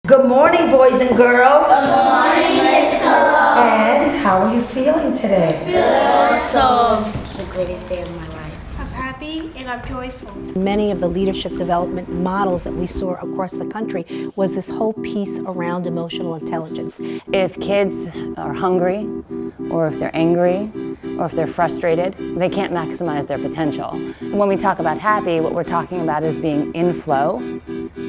Good morning, boys and girls. Good morning, Miss Colo. And how are you feeling today? Good. It's the greatest day of my life. I'm happy and I'm joyful. Many of the leadership development models that we saw across the country was this whole piece around emotional intelligence. If kids are hungry, or if they're angry, or if they're frustrated, they can't maximize their potential. When we talk about happy, what we're talking about is being in flow,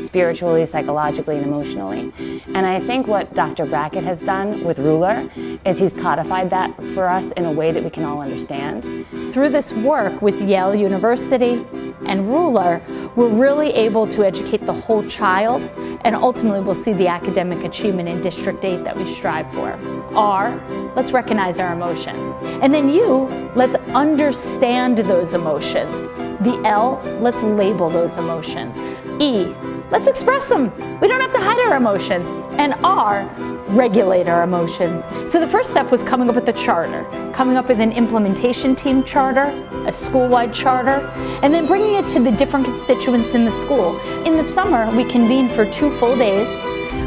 spiritually, psychologically, and emotionally. And I think what Dr. Brackett has done with Ruler is he's codified that for us in a way that we can all understand. Through this work with Yale University and Ruler, we're really able to educate the whole child, and ultimately we'll see the academic achievement in District 8 that we strive for. R, let's recognize our emotions. And then U, let's understand those emotions. The L, let's label those emotions. E, let's express them. We don't have to hide our emotions. And R, regulate our emotions. So the first step was coming up with a charter, coming up with an implementation team charter, a school-wide charter, and then bringing it to the different constituents in the school. In the summer, we convened for 2 full days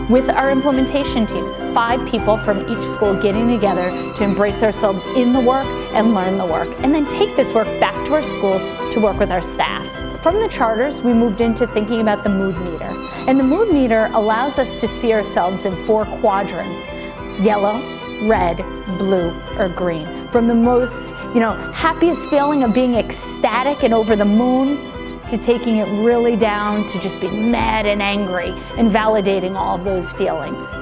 with our implementation teams, 5 people from each school getting together to embrace ourselves in the work and learn the work, and then take this work back to our schools to work with our staff. From the charters, we moved into thinking about the mood meter. And the mood meter allows us to see ourselves in 4 quadrants: yellow, red, blue, or green. From the most, happiest feeling of being ecstatic and over the moon, to taking it really down to just being mad and angry and validating all of those feelings.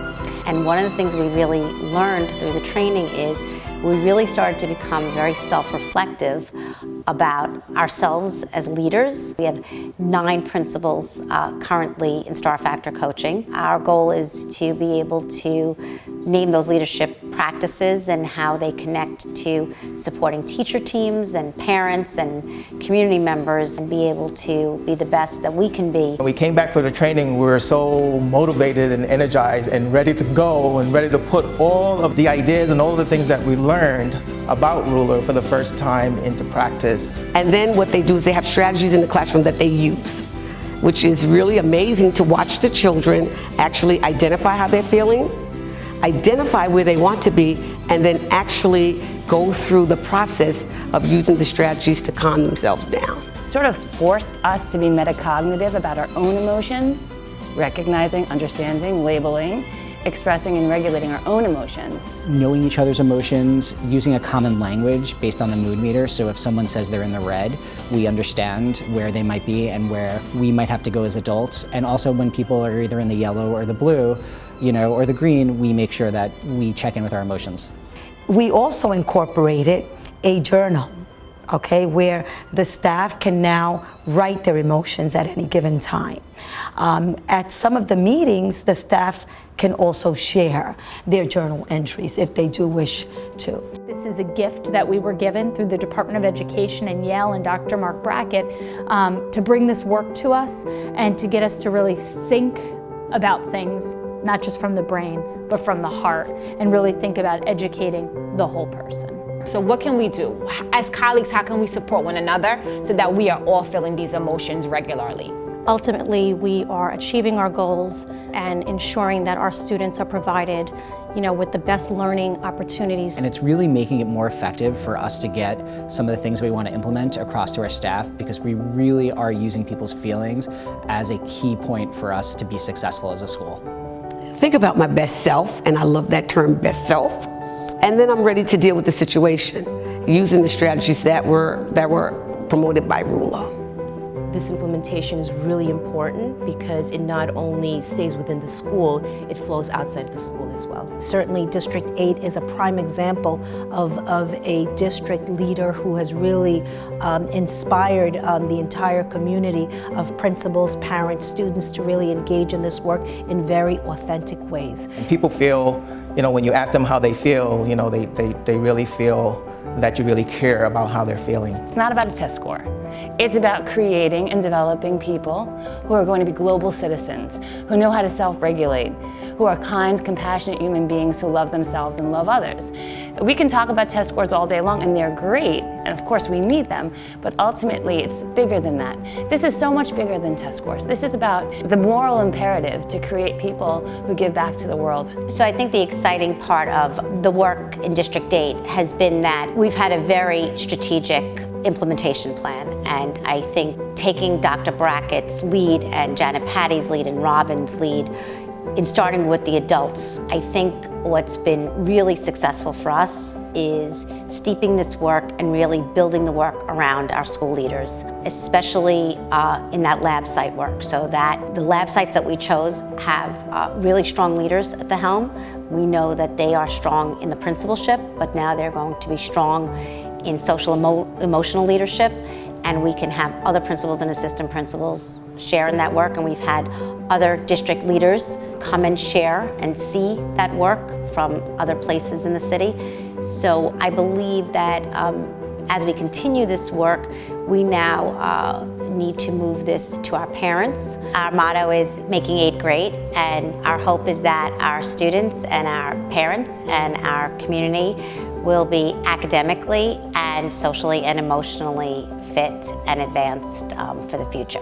And one of the things we really learned through the training is we really started to become very self-reflective about ourselves as leaders. We have 9 principals currently in Star Factor coaching. Our goal is to be able to name those leadership practices and how they connect to supporting teacher teams and parents and community members, and be able to be the best that we can be. When we came back for the training, we were so motivated and energized and ready to go and ready to put all of the ideas and all of the things that we learned about Ruler for the first time into practice. And then what they do is they have strategies in the classroom that they use, which is really amazing to watch the children actually identify how they're feeling, identify where they want to be, and then actually go through the process of using the strategies to calm themselves down. Sort of forced us to be metacognitive about our own emotions, recognizing, understanding, labeling, expressing and regulating our own emotions. Knowing each other's emotions, using a common language based on the mood meter, so if someone says they're in the red, we understand where they might be and where we might have to go as adults. And also when people are either in the yellow or the blue, or the green, we make sure that we check in with our emotions. We also incorporated a journal, where the staff can now write their emotions at any given time. At some of the meetings, the staff can also share their journal entries if they do wish to. This is a gift that we were given through the Department of Education and Yale and Dr. Mark Brackett to bring this work to us and to get us to really think about things, not just from the brain, but from the heart, and really think about educating the whole person. So what can we do? As colleagues, how can we support one another so that we are all feeling these emotions regularly? Ultimately, we are achieving our goals and ensuring that our students are provided, with the best learning opportunities. And it's really making it more effective for us to get some of the things we want to implement across to our staff, because we really are using people's feelings as a key point for us to be successful as a school. Think about my best self, and I love that term, best self. And then I'm ready to deal with the situation using the strategies that were promoted by Ruler. This implementation is really important because it not only stays within the school, it flows outside of the school as well. Certainly District 8 is a prime example of a district leader who has really inspired the entire community of principals, parents, students to really engage in this work in very authentic ways. And people feel, when you ask them how they feel, they really feel that you really care about how they're feeling. It's not about a test score. It's about creating and developing people who are going to be global citizens, who know how to self-regulate, who are kind, compassionate human beings who love themselves and love others. We can talk about test scores all day long, and they're great, and of course we need them, but ultimately it's bigger than that. This is so much bigger than test scores. This is about the moral imperative to create people who give back to the world. So I think the exciting part of the work in District 8 has been that we've had a very strategic implementation plan, and I think taking Dr. Brackett's lead and Janet Patty's lead and Robin's lead in starting with the adults, I think what's been really successful for us is steeping this work and really building the work around our school leaders, especially in that lab site work, so that the lab sites that we chose have really strong leaders at the helm. We know that they are strong in the principalship, but now they're going to be strong in social emotional leadership, and we can have other principals and assistant principals share in that work, and we've had other district leaders come and share and see that work from other places in the city. So I believe that as we continue this work, we now need to move this to our parents. Our motto is making 8 great, and our hope is that our students and our parents and our community will be academically and socially and emotionally fit and advanced for the future.